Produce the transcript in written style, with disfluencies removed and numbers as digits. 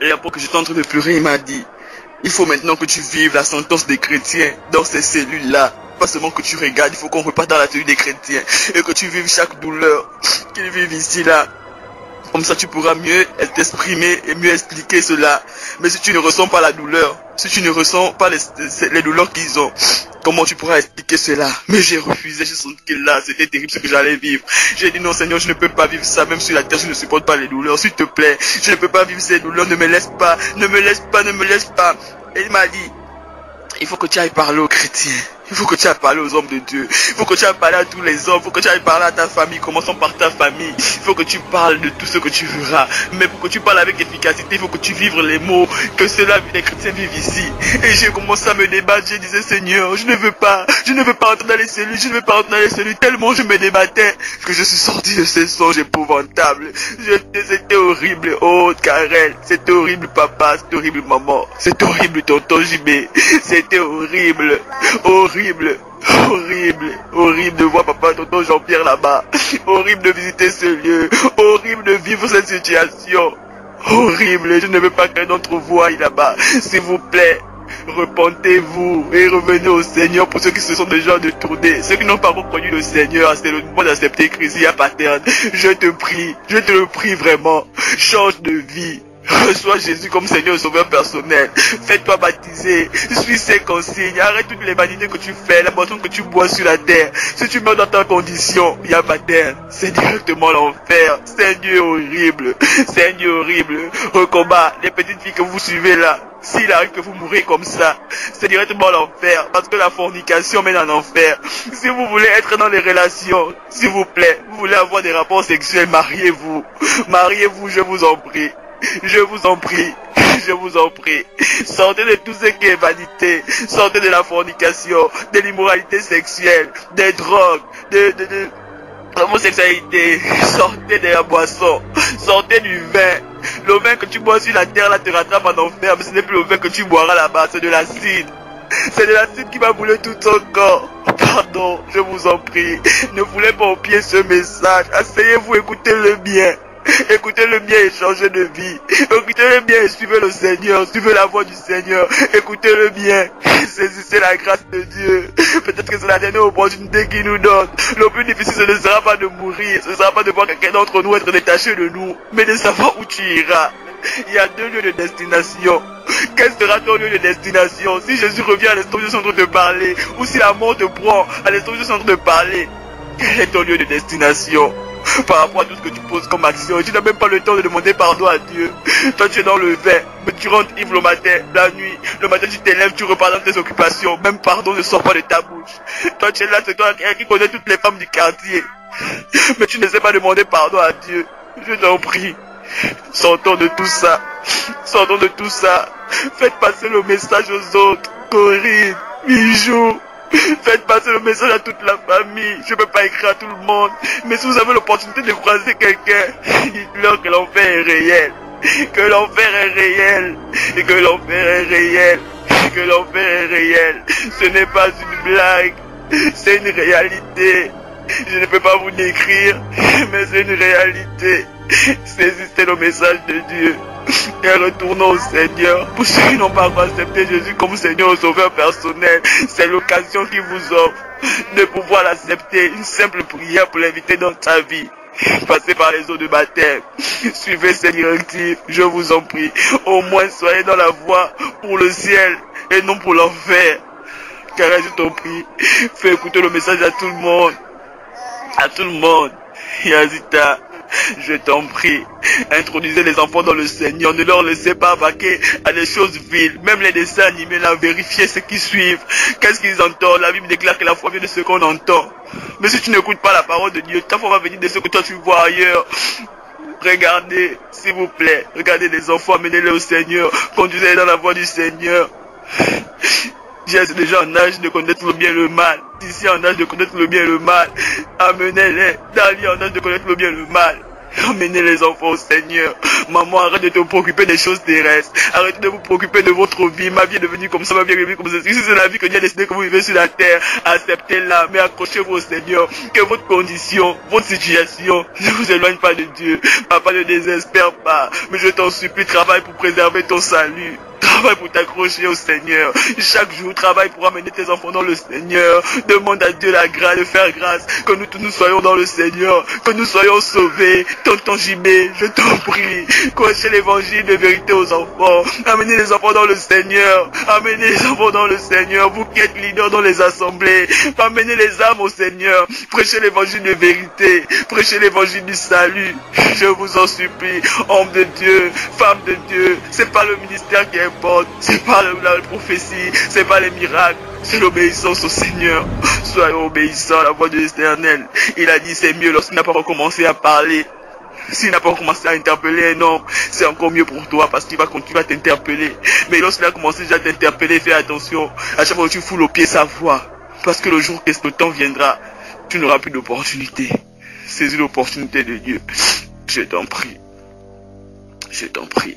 Et après que j'étais en train de pleurer, il m'a dit, il faut maintenant que tu vives la sentence des chrétiens dans ces cellules-là. Pas seulement que tu regardes, il faut qu'on reparte dans la tenue des chrétiens. Et que tu vives chaque douleur qu'ils vivent ici, là. Comme ça, tu pourras mieux t'exprimer et mieux expliquer cela. Mais si tu ne ressens pas la douleur, si tu ne ressens pas les douleurs qu'ils ont, comment tu pourras expliquer cela? Mais j'ai refusé, j'ai senti que là, c'était terrible ce que j'allais vivre. J'ai dit non Seigneur, je ne peux pas vivre ça, même sur la terre, je ne supporte pas les douleurs. S'il te plaît, je ne peux pas vivre ces douleurs, ne me laisse pas, ne me laisse pas, ne me laisse pas. Et il m'a dit, il faut que tu ailles parler aux chrétiens. Il faut que tu ailles parler aux hommes de Dieu. Il faut que tu ailles parler à tous les hommes. Il faut que tu ailles parler à ta famille. Commençons par ta famille. Il faut que tu parles de tout ce que tu verras. Mais pour que tu parles avec efficacité, il faut que tu vives les mots que ceux-là, les chrétiens vivent ici. Et j'ai commencé à me débattre. Je disais, Seigneur, je ne veux pas entrer dans les cellules. Je ne veux pas entrer dans les cellules. Tellement je me débattais que je suis sorti de ce songe épouvantable. C'était horrible. Oh, Karel. C'était horrible, papa. C'était horrible, maman. C'était horrible, tonton JB. C'était horrible. Horrible, horrible, horrible de voir papa, tonton Jean-Pierre là-bas. Horrible de visiter ce lieu. Horrible de vivre cette situation. Horrible, je ne veux pas qu'un d'entre vous aille là-bas. S'il vous plaît, repentez-vous et revenez au Seigneur pour ceux qui se sont déjà détournés. Ceux qui n'ont pas reconnu le Seigneur, c'est le moment d'accepter Christ, paterne. Je te le prie vraiment. Change de vie. Reçois Jésus comme Seigneur et Sauveur personnel. Fais-toi baptiser. Suis ses consignes. Arrête toutes les vanités que tu fais, la boisson que tu bois sur la terre. Si tu meurs dans ta condition, il y a baptême. C'est directement l'enfer. C'est un Dieu horrible. C'est un Dieu horrible. Recombat, les petites filles que vous suivez là. S'il arrive que vous mourrez comme ça, c'est directement l'enfer. Parce que la fornication mène en enfer. Si vous voulez être dans les relations, s'il vous plaît, vous voulez avoir des rapports sexuels, mariez-vous. Mariez-vous, je vous en prie. Je vous en prie, je vous en prie. Sortez de tout ce qui est vanité. Sortez de la fornication, de l'immoralité sexuelle, des drogues, de l'homosexualité. Sortez de la boisson. Sortez du vin. Le vin que tu bois sur la terre là te rattrape en enfer. Mais ce n'est plus le vin que tu boiras là-bas, c'est de l'acide. C'est de l'acide qui va brûler tout ton corps. Pardon, je vous en prie. Ne voulez pas oublier ce message. Asseyez-vous, écoutez-le bien. Écoutez-le bien et changez de vie. Écoutez-le bien et suivez le Seigneur. Suivez la voix du Seigneur. Écoutez-le bien. Saisissez la grâce de Dieu. Peut-être que c'est la dernière opportunité qu'il nous donne. Le plus difficile, ce ne sera pas de mourir. Ce ne sera pas de voir quelqu'un d'entre nous être détaché de nous. Mais de savoir où tu iras. Il y a deux lieux de destination. Quel sera ton lieu de destination? Si Jésus revient à l'instant où je suis en train de parler, ou si la mort te prend à l'instant où je suis en train de parler, quel est ton lieu de destination? Par rapport à tout ce que tu poses comme action, et tu n'as même pas le temps de demander pardon à Dieu. Toi tu es dans le vin, mais tu rentres ivre le matin, la nuit. Le matin tu t'élèves, tu repars dans tes occupations. Même pardon ne sort pas de ta bouche. Toi tu es là, c'est toi qui connais toutes les femmes du quartier. Mais tu ne sais pas demander pardon à Dieu. Je t'en prie. Sortons de tout ça. Sortons de tout ça. Faites passer le message aux autres. Corinne, Bijou. Faites passer le message à toute la famille. Je ne peux pas écrire à tout le monde. Mais si vous avez l'opportunité de croiser quelqu'un, dites-leur que l'enfer est réel. Que l'enfer est réel. Et que l'enfer est réel. Que l'enfer est réel. Ce n'est pas une blague. C'est une réalité. Je ne peux pas vous décrire, mais c'est une réalité. Saisissez le message de Dieu et retournons au Seigneur. Pour ceux qui n'ont pas encore accepté Jésus comme Seigneur et Sauveur personnel, c'est l'occasion qui vous offre de pouvoir l'accepter. Une simple prière pour l'inviter dans ta vie. Passez par les eaux de baptême. Suivez ces directives, je vous en prie. Au moins soyez dans la voie pour le ciel et non pour l'enfer. Car je t'en prie, fais écouter le message à tout le monde. À tout le monde. Yazita, je t'en prie, introduisez les enfants dans le Seigneur, ne leur laissez pas vaquer à des choses viles, même les dessins animés, là, vérifiez ce qu'ils suivent, qu'est-ce qu'ils entendent. La Bible déclare que la foi vient de ce qu'on entend. Mais si tu n'écoutes pas la parole de Dieu, ta foi va venir de ce que toi tu vois ailleurs. Regardez, s'il vous plaît, regardez les enfants, amenez-les au Seigneur, conduisez-les dans la voie du Seigneur. J'ai déjà en âge de connaître le bien et le mal. Ici en âge de connaître le bien et le mal. Amenez-les. Dali en âge de connaître le bien et le mal. Amenez les enfants au Seigneur. Maman, arrête de te préoccuper des choses terrestres. Arrêtez de vous préoccuper de votre vie. Ma vie est devenue comme ça, ma vie est devenue comme ça. Si c'est la vie que Dieu a décidé que vous vivez sur la terre, acceptez-la, mais accrochez-vous au Seigneur. Que votre condition, votre situation ne vous éloigne pas de Dieu. Papa, ne désespère pas. Mais je t'en supplie, travaille pour préserver ton salut. Travaille pour t'accrocher au Seigneur. Chaque jour, travaille pour amener tes enfants dans le Seigneur. Demande à Dieu la grâce de faire grâce. Que nous tous nous soyons dans le Seigneur. Que nous soyons sauvés. Tonton Jimé, je t'en prie. Crochez l'évangile de vérité aux enfants. Amenez les enfants dans le Seigneur. Amenez les enfants dans le Seigneur. Vous qui êtes leaders dans les assemblées. Amenez les âmes au Seigneur. Prêchez l'évangile de vérité. Prêchez l'évangile du salut. Je vous en supplie. Homme de Dieu, femme de Dieu. C'est pas le ministère qui importe. C'est pas la prophétie. C'est pas les miracles. C'est l'obéissance au Seigneur. Soyons obéissants à la voix de l'Éternel. Il a dit c'est mieux lorsqu'il n'a pas recommencé à parler. S'il n'a pas commencé à interpeller un homme, c'est encore mieux pour toi parce qu'il va continuer à t'interpeller. Mais lorsqu'il a commencé déjà à t'interpeller, fais attention. À chaque fois que tu foules au pied sa voix. Parce que le jour que le temps viendra, tu n'auras plus d'opportunité. Saisis l'opportunité de Dieu. Je t'en prie. Je t'en prie.